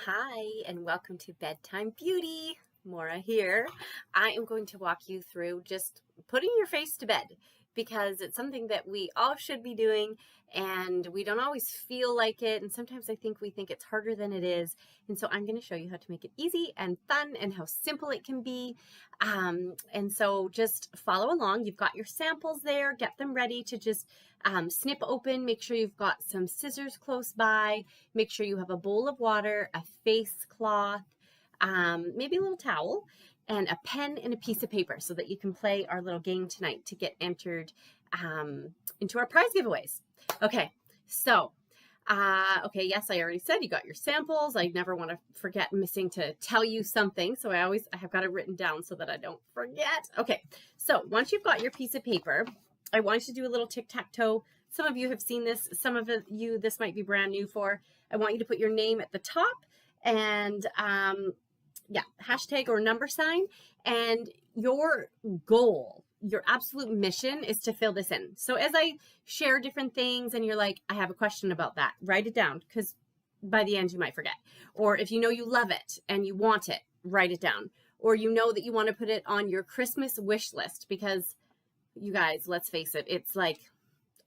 Hi, and welcome to Bedtime Beauty. Maura here. I am going to walk you through just putting your face to bed because it's something that we all should be doing and we don't always feel like it. And sometimes I think we think it's harder than it is. And so I'm going to show you how to make it easy and fun and how simple it can be. And so just follow along. You've got your samples there. Get them ready to just snip open. Make sure you've got some scissors close by. Make sure you have a bowl of water, a face cloth, maybe a little towel, and a pen and a piece of paper so that you can play our little game tonight to get entered into our prize giveaways. Okay, so, okay, yes, I already said you got your samples. I never want to forget missing to tell you something, so I have got it written down so that I don't forget. Okay, so once you've got your piece of paper, I want you to do a little tic-tac-toe. Some of you have seen this. Some of you, this might be brand new for. I want you to put your name at the top and yeah, hashtag or number sign, and your goal, your absolute mission is to fill this in. So as I share different things and you're like, I have a question about that, write it down because by the end you might forget. Or if you know you love it and you want it, write it down. Or you know that you want to put it on your Christmas wish list because you guys, let's face it, it's like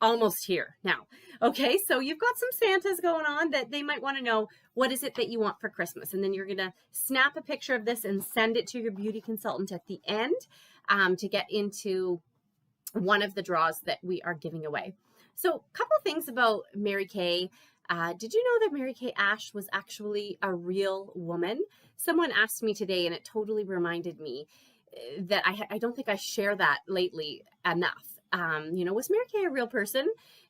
almost here now. Okay, so you've got some Santas going on that they might want to know, what is it that you want for Christmas? And then you're going to snap a picture of this and send it to your beauty consultant at the end to get into one of the draws that we are giving away. So a couple things about Mary Kay. Did you know that Mary Kay Ash was actually a real woman? Someone asked me today and it totally reminded me that I don't think I share that lately enough. You know, was Mary Kay a real person?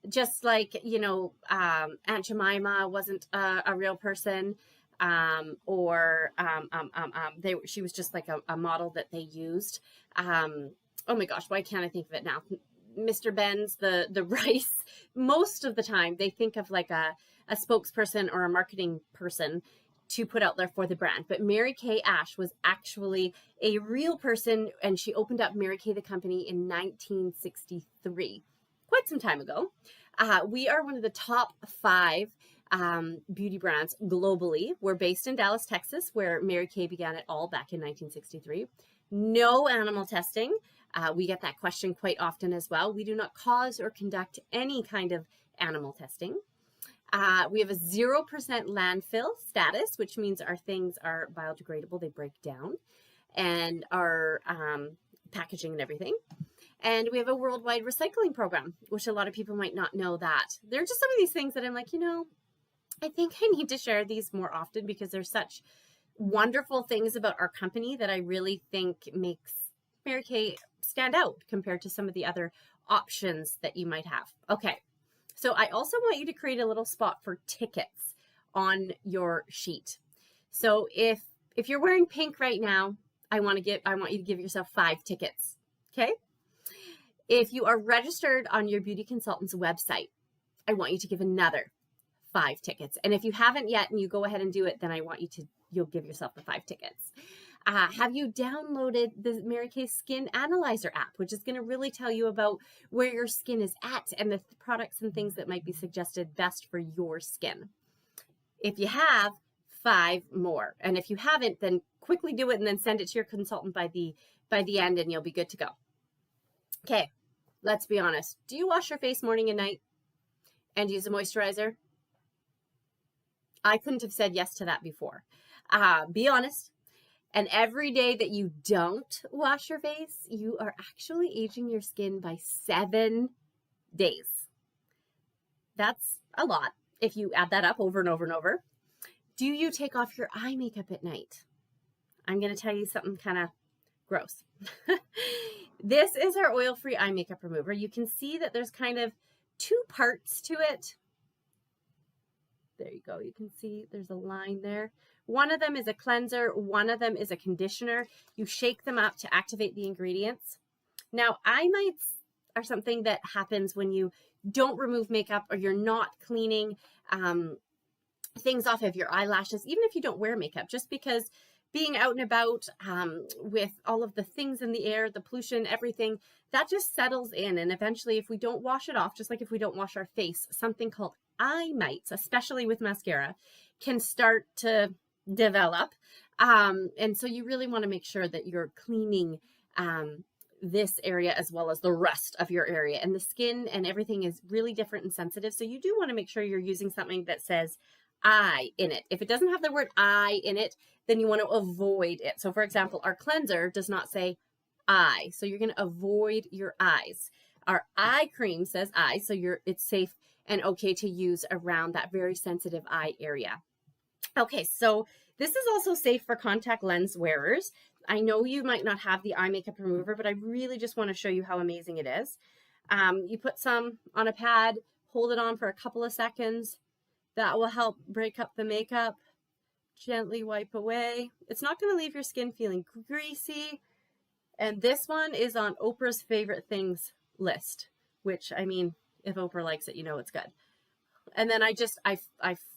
Just like, you know, Aunt Jemima wasn't a real person, she was just like a model that they used. Oh my gosh, why can't I think of it now? Mr. Ben's, the rice, most of the time they think of like a spokesperson or a marketing person to put out there for the brand. But Mary Kay Ash was actually a real person, and she opened up Mary Kay the company in 1963, quite some time ago. We are one of the top 5 beauty brands globally. We're based in Dallas, Texas, where Mary Kay began it all back in 1963. No animal testing. We get that question quite often as well. We do not cause or conduct any kind of animal testing. We have a 0% landfill status, which means our things are biodegradable. They break down, and our packaging and everything. And we have a worldwide recycling program, which a lot of people might not know that. There are just some of these things that I'm like, you know, I think I need to share these more often because there's such wonderful things about our company that I really think makes Mary Kay stand out compared to some of the other options that you might have. Okay. So I also want you to create a little spot for tickets on your sheet. So if you're wearing pink right now, I want you to give yourself 5 tickets. Okay? If you are registered on your beauty consultant's website, I want you to give another 5 tickets. And if you haven't yet and you go ahead and do it, then you'll give yourself the 5 tickets. Have you downloaded the Mary Kay Skin Analyzer app, which is going to really tell you about where your skin is at and the products and things that might be suggested best for your skin? If you have, 5 more. And if you haven't, then quickly do it and then send it to your consultant by the end and you'll be good to go. Okay, let's be honest. Do you wash your face morning and night and use a moisturizer? I couldn't have said yes to that before. Be honest. And every day that you don't wash your face, you are actually aging your skin by 7 days. That's a lot if you add that up over and over and over. Do you take off your eye makeup at night? I'm going to tell you something kind of gross. This is our oil-free eye makeup remover. You can see that there's kind of 2 parts to it. There you go. You can see there's a line there. One of them is a cleanser. One of them is a conditioner. You shake them up to activate the ingredients. Now, eye mites are something that happens when you don't remove makeup or you're not cleaning things off of your eyelashes, even if you don't wear makeup, just because being out and about with all of the things in the air, the pollution, everything, that just settles in. And eventually, if we don't wash it off, just like if we don't wash our face, something called eye mites, especially with mascara, can start to develop. And so you really want to make sure that you're cleaning this area as well as the rest of your area. And the skin and everything is really different and sensitive. So you do want to make sure you're using something that says I in it. If it doesn't have the word I in it, then you want to avoid it. So for example, our cleanser does not say I. So you're going to avoid your eyes. Our eye cream says I. So it's safe and okay to use around that very sensitive eye area. Okay, so this is also safe for contact lens wearers. I know you might not have the eye makeup remover, but I really just want to show you how amazing it is. You put some on a pad, hold it on for a couple of seconds. That will help break up the makeup. Gently wipe away. It's not going to leave your skin feeling greasy. And this one is on Oprah's favorite things list, which, I mean, if Oprah likes it, you know it's good. And then I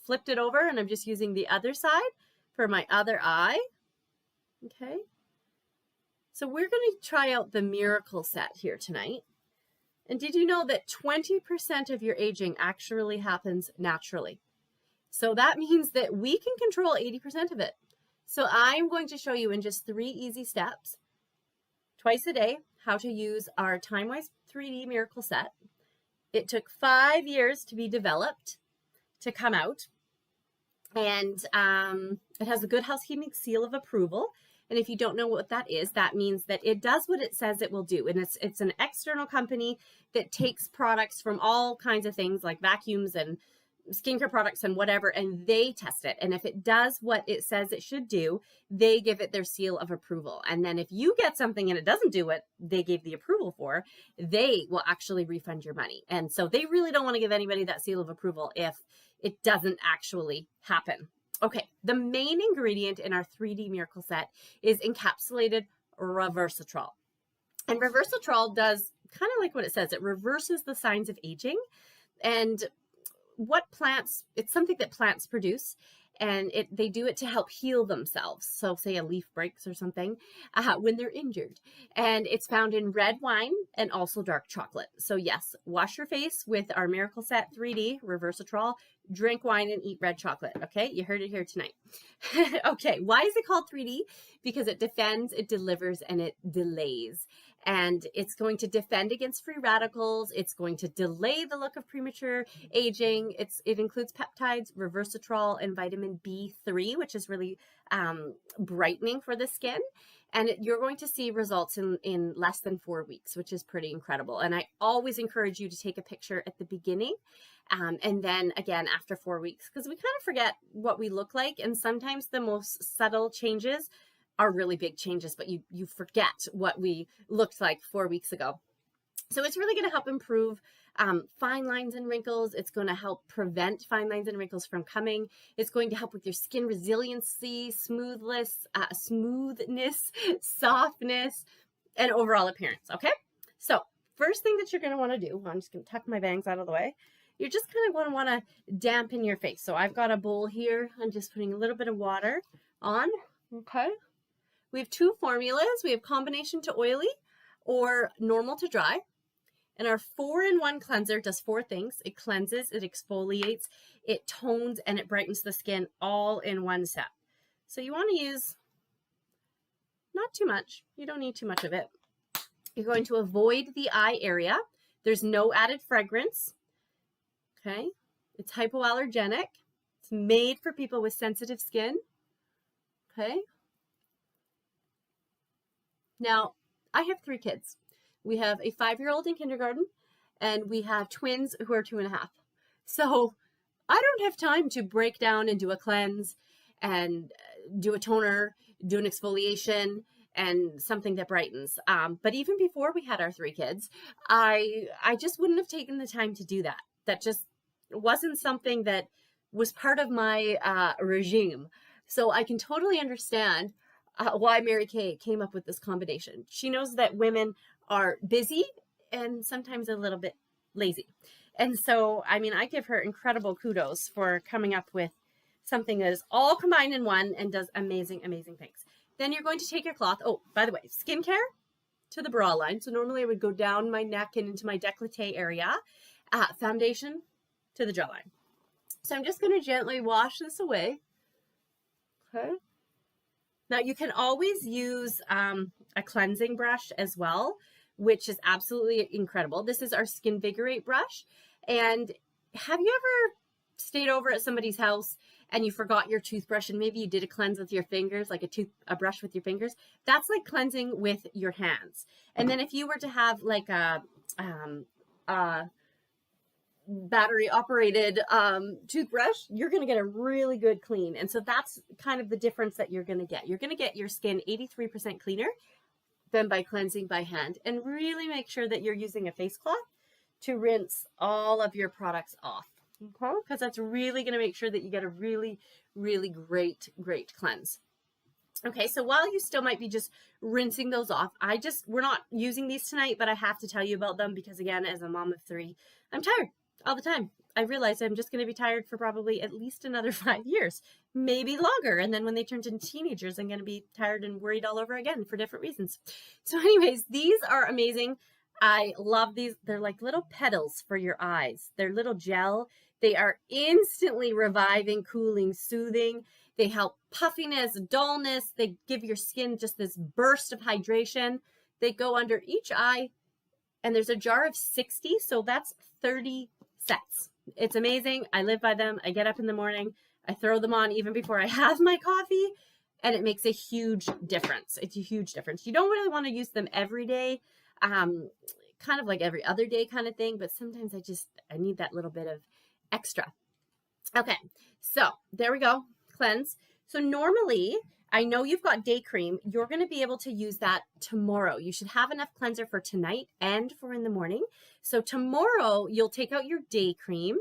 flipped it over and I'm just using the other side for my other eye. Okay. So we're going to try out the Miracle set here tonight. And did you know that 20% of your aging actually happens naturally? So that means that we can control 80% of it. So I'm going to show you in just 3 easy steps, twice a day, how to use our timewise 3D Miracle set. It took 5 years to be developed, to come out. And it has a Good Housekeeping seal of approval. And if you don't know what that is, that means that it does what it says it will do. And it's an external company that takes products from all kinds of things like vacuums and skincare products and whatever, and they test it. And if it does what it says it should do, they give it their seal of approval. And then if you get something and it doesn't do what they gave the approval for, they will actually refund your money. And so they really don't want to give anybody that seal of approval if it doesn't actually happen. Okay, the main ingredient in our 3D Miracle set is encapsulated Reversitrol. And Reversitrol does kind of like what it says. It reverses the signs of aging. And it's something that plants produce, and they do it to help heal themselves. So say a leaf breaks or something when they're injured. And it's found in red wine and also dark chocolate. So yes, wash your face with our Miracle Set 3D Reversitrol, drink wine and eat red chocolate. Okay, you heard it here tonight. Okay, why is it called 3D? Because it defends, it delivers, and it delays. And it's going to defend against free radicals. It's going to delay the look of premature aging. It includes peptides, Reversitrol, and vitamin B3, which is really brightening for the skin. And you're going to see results in less than 4 weeks, which is pretty incredible. And I always encourage you to take a picture at the beginning and then again after 4 weeks, because we kind of forget what we look like. And sometimes the most subtle changes are really big changes, but you forget what we looked like 4 weeks ago. So it's really going to help improve fine lines and wrinkles. It's going to help prevent fine lines and wrinkles from coming. It's going to help with your skin resiliency, smoothness, softness, and overall appearance. Okay, so first thing that you're going to want to do, I'm just going to tuck my bangs out of the way. You're just kind of going to want to dampen your face. So I've got a bowl here. I'm just putting a little bit of water on. Okay. We have 2 formulas. We have combination to oily or normal to dry. And our 4-in-1 cleanser does 4 things. It cleanses, it exfoliates, it tones, and it brightens the skin all in one set. So you want to use not too much. You don't need too much of it. You're going to avoid the eye area. There's no added fragrance. Okay. It's hypoallergenic. It's made for people with sensitive skin. Okay. Now, I have 3 kids. We have a 5-year-old in kindergarten, and we have twins who are 2.5. So I don't have time to break down and do a cleanse and do a toner, do an exfoliation, and something that brightens. But even before we had our 3 kids, I just wouldn't have taken the time to do that. That just wasn't something that was part of my regime. So I can totally understand why Mary Kay came up with this combination. She knows that women are busy and sometimes a little bit lazy. And so, I mean, I give her incredible kudos for coming up with something that is all combined in one and does amazing, amazing things. Then you're going to take your cloth. Oh, by the way, skincare to the bra line. So normally I would go down my neck and into my décolleté area. Foundation to the jawline. So I'm just going to gently wash this away. Okay. Now you can always use a cleansing brush as well, which is absolutely incredible. This is our Skin Vigorate brush. And have you ever stayed over at somebody's house and you forgot your toothbrush and maybe you did a cleanse with your fingers, like a brush with your fingers? That's like cleansing with your hands. And then if you were to have like a battery operated toothbrush, you're going to get a really good clean. And so that's kind of the difference that you're going to get. You're going to get your skin 83% cleaner than by cleansing by hand. And really make sure that you're using a face cloth to rinse all of your products off. Okay? Because that's really going to make sure that you get a really, really great cleanse. Okay, so while you still might be just rinsing those off, we're not using these tonight, but I have to tell you about them because, again, as a mom of 3, I'm tired all the time. I realize I'm just going to be tired for probably at least another 5 years, maybe longer. And then when they turn into teenagers, I'm going to be tired and worried all over again for different reasons. So anyways, these are amazing. I love these. They're like little petals for your eyes. They're little gel. They are instantly reviving, cooling, soothing. They help puffiness, dullness. They give your skin just this burst of hydration. They go under each eye, and there's a jar of 60, so that's 30 sets. It's amazing. I live by them. I get up in the morning. I throw them on even before I have my coffee, and it makes a huge difference. It's a huge difference. You don't really want to use them every day, kind of like every other day kind of thing, but sometimes I need that little bit of extra. Okay, so there we go. Cleanse. So normally, I know you've got day cream. You're going to be able to use that tomorrow. You should have enough cleanser for tonight and for in the morning. So tomorrow, you'll take out your day cream,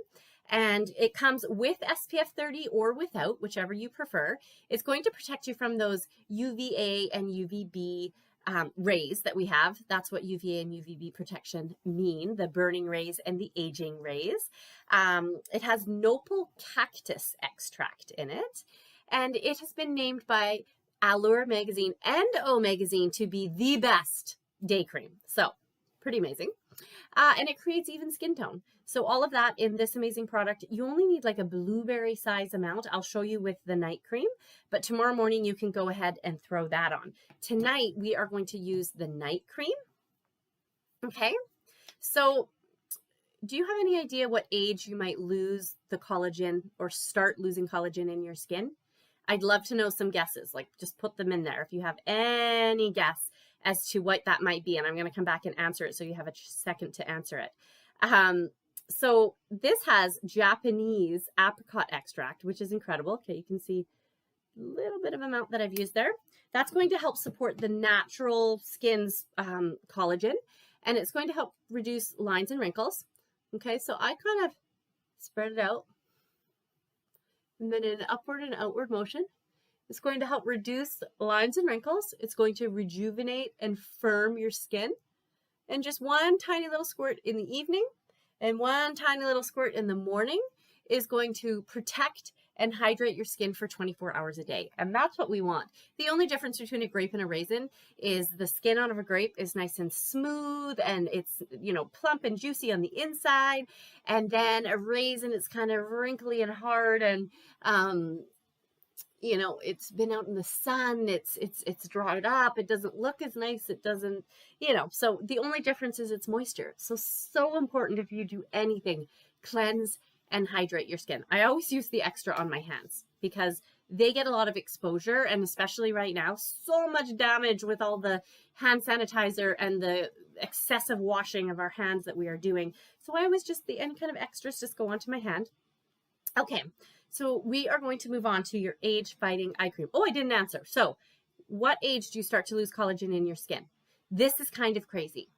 and it comes with SPF 30 or without, whichever you prefer. It's going to protect you from those UVA and UVB rays that we have. That's what UVA and UVB protection mean, the burning rays and the aging rays. It has nopal cactus extract in it, and it has been named by Allure magazine and O magazine to be the best day cream. So pretty amazing. And it creates even skin tone. So all of that in this amazing product. You only need like a blueberry size amount. I'll show you with the night cream, but tomorrow morning you can go ahead and throw that on. Tonight we are going to use the night cream. Okay, so do you have any idea what age you might lose the collagen or start losing collagen in your skin? I'd love to know some guesses. Like, just put them in there if you have any guess as to what that might be. And I'm going to come back and answer it so you have a second to answer it. So this has Japanese apricot extract, which is incredible. Okay, you can see a little bit of amount that I've used there. That's going to help support the natural skin's collagen, and it's going to help reduce lines and wrinkles. Okay, so I kind of spread it out, and then in an upward and outward motion. It's going to help reduce lines and wrinkles. It's going to rejuvenate and firm your skin. And just one tiny little squirt in the evening and one tiny little squirt in the morning is going to protect and hydrate your skin for 24 hours a day. And that's what we want. The only difference between a grape and a raisin is the skin out of a grape is nice and smooth, and it's, you know, plump and juicy on the inside. And then a raisin is kind of wrinkly and hard, and you know, it's been out in the sun, it's dried up, it doesn't look as nice, it doesn't, you know, so the only difference is it's moisture. So important if you do anything, cleanse and hydrate your skin. I always use the extra on my hands because they get a lot of exposure, and especially right now, so much damage with all the hand sanitizer and the excessive washing of our hands that we are doing. So I always just, any kind of extras just go onto my hand. Okay. So we are going to move on to your age-fighting eye cream. Oh, I didn't answer. So what age do you start to lose collagen in your skin? This is kind of crazy.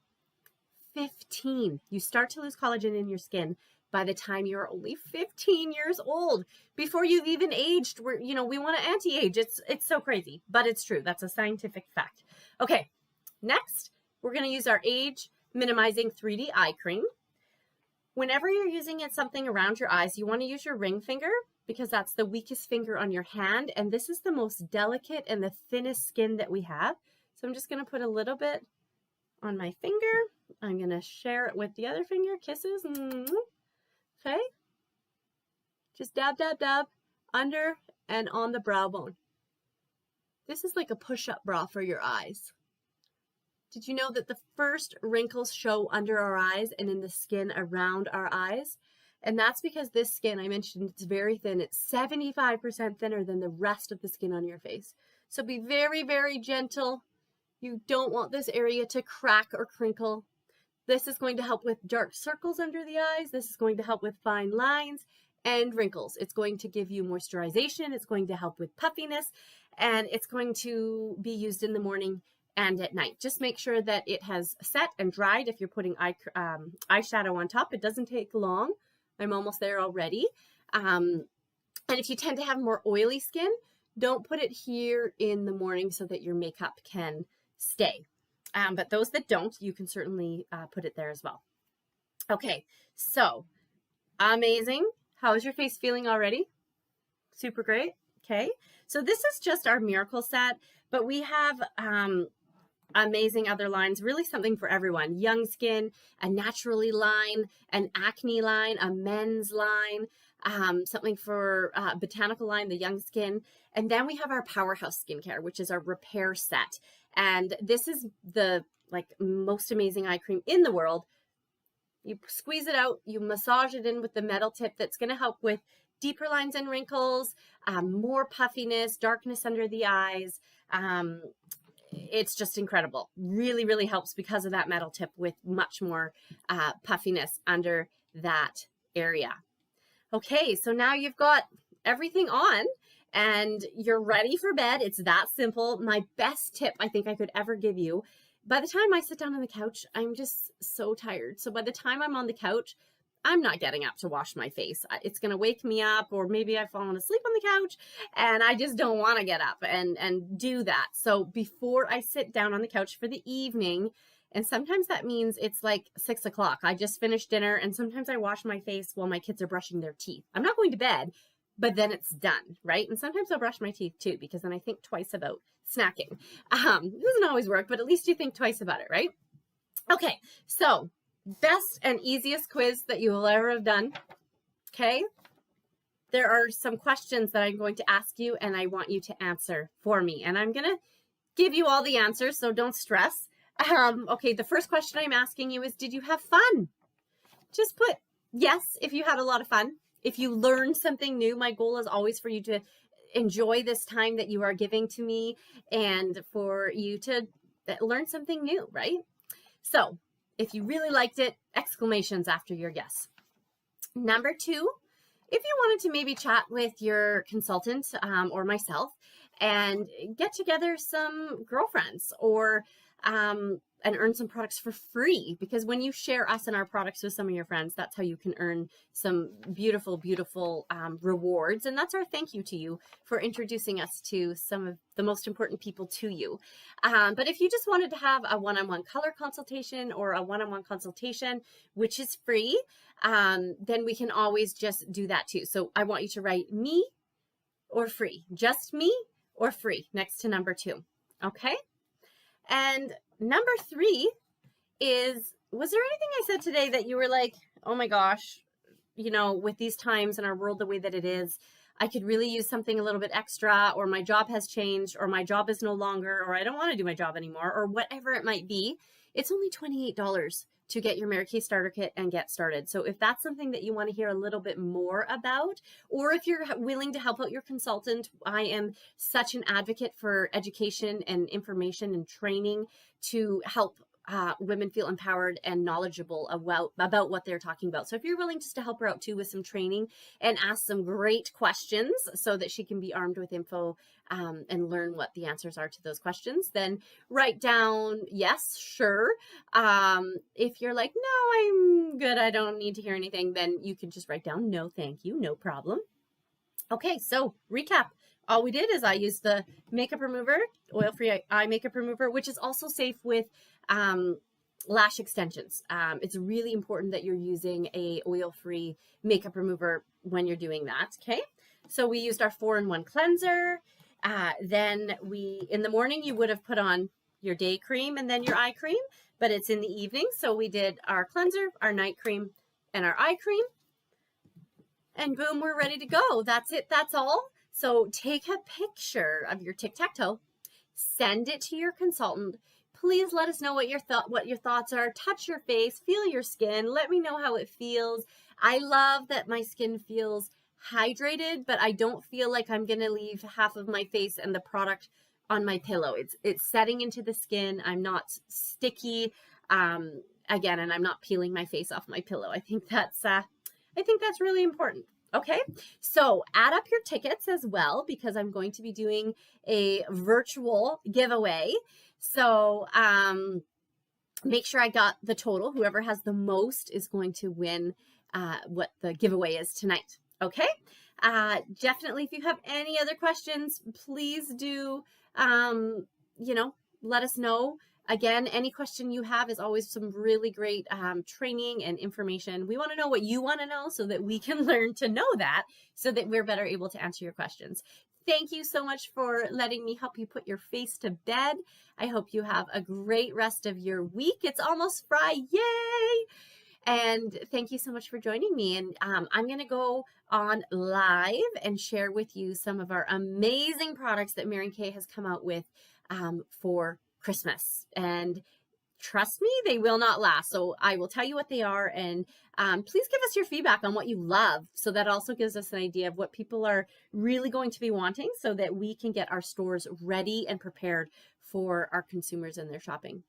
15. You start to lose collagen in your skin by the time you're only 15 years old. Before you've even aged, we want to anti-age. It's so crazy, but it's true. That's a scientific fact. Okay, next, we're going to use our age-minimizing 3D eye cream. Whenever you're using something around your eyes, you want to use your ring finger because that's the weakest finger on your hand. And this is the most delicate and the thinnest skin that we have. So I'm just going to put a little bit on my finger. I'm going to share it with the other finger. Kisses. Okay. Just dab, dab, dab under and on the brow bone. This is like a push-up bra for your eyes. Did you know that the first wrinkles show under our eyes and in the skin around our eyes? And that's because this skin, I mentioned, it's very thin. It's 75% thinner than the rest of the skin on your face. So be very, very gentle. You don't want this area to crack or crinkle. This is going to help with dark circles under the eyes. This is going to help with fine lines and wrinkles. It's going to give you moisturization. It's going to help with puffiness, and it's going to be used in the morning and at night. Just make sure that it has set and dried. If you're putting eyeshadow on top, it doesn't take long. I'm almost there already. And if you tend to have more oily skin, don't put it here in the morning so that your makeup can stay. But those that don't, you can certainly put it there as well. Okay, so amazing. How is your face feeling already? Super great. Okay, so this is just our miracle set, but we have amazing other lines, really something for everyone. Young skin, a naturally line, an acne line, a men's line, something for botanical line, the young skin. And then we have our powerhouse skincare, which is our repair set. And this is the most amazing eye cream in the world. You squeeze it out, you massage it in with the metal tip that's going to help with deeper lines and wrinkles, more puffiness, darkness under the eyes. It's just incredible. Really, really helps because of that metal tip with much more puffiness under that area. Okay, so now you've got everything on and you're ready for bed. It's that simple. My best tip I think I could ever give you. By the time I sit down on the couch, I'm just so tired. So by the time I'm on the couch, I'm not getting up to wash my face. It's going to wake me up, or maybe I've fallen asleep on the couch and I just don't want to get up and do that. So before I sit down on the couch for the evening, and sometimes that means it's like 6 o'clock, I just finished dinner, and sometimes I wash my face while my kids are brushing their teeth. I'm not going to bed, but then it's done, right? And sometimes I'll brush my teeth too, because then I think twice about snacking. It doesn't always work, but at least you think twice about it, right? Okay, so best and easiest quiz that you will ever have done. Okay, there are some questions that I'm going to ask you and I want you to answer for me, and I'm gonna give you all the answers, so don't stress. Okay, the first question I'm asking you is, did you have fun? Just put yes if you had a lot of fun. If you learned something new, my goal is always for you to enjoy this time that you are giving to me and for you to learn something new, right? So if you really liked it, exclamations after your guess. Number 2, if you wanted to maybe chat with your consultant or myself and get together some girlfriends or and earn some products for free, because when you share us and our products with some of your friends, that's how you can earn some beautiful, beautiful rewards. And that's our thank you to you for introducing us to some of the most important people to you. But if you just wanted to have a one-on-one color consultation or a one-on-one consultation, which is free, then we can always just do that too. So I want you to write me or free, just me or free next to number 2. Okay. And number 3 is, was there anything I said today that you were like, oh my gosh, you know, with these times in our world the way that it is, I could really use something a little bit extra, or my job has changed, or my job is no longer, or I don't want to do my job anymore, or whatever it might be. It's only $28 to get your Mary Kay starter kit and get started. So if that's something that you want to hear a little bit more about, or if you're willing to help out your consultant, I am such an advocate for education and information and training to help women feel empowered and knowledgeable about what they're talking about. So if you're willing just to help her out too with some training and ask some great questions so that she can be armed with info and learn what the answers are to those questions, then write down, yes, sure. If you're like, no, I'm good, I don't need to hear anything, then you can just write down, no, thank you, no problem. Okay, so recap. All we did is I used the makeup remover, oil-free eye makeup remover, which is also safe with lash extensions. It's really important that you're using a oil-free makeup remover when you're doing that, okay? So we used our 4-in-1 cleanser. Then in the morning, you would have put on your day cream and then your eye cream, but it's in the evening. So we did our cleanser, our night cream, and our eye cream. And boom, we're ready to go. That's it. That's all. So take a picture of your tic-tac-toe send it to your consultant. Please let us know what your thoughts are. Touch your face, feel your skin. Let me know how it feels. I love that my skin feels hydrated, but I don't feel like I'm gonna leave half of my face and the product on my pillow. It's setting into the skin. I'm not sticky. Again, and I'm not peeling my face off my pillow. I think that's really important. Okay, so add up your tickets as well, because I'm going to be doing a virtual giveaway. So make sure I got the total. Whoever has the most is going to win what the giveaway is tonight. Okay, definitely, if you have any other questions, please do, let us know. Again, any question you have is always some really great training and information. We want to know what you want to know so that we can learn to know that, so that we're better able to answer your questions. Thank you so much for letting me help you put your face to bed. I hope you have a great rest of your week. It's almost Friday. Yay! And thank you so much for joining me. And I'm going to go on live and share with you some of our amazing products that Mary Kay has come out with for Christmas. And trust me, they will not last. So I will tell you what they are, and please give us your feedback on what you love. So that also gives us an idea of what people are really going to be wanting, so that we can get our stores ready and prepared for our consumers and their shopping.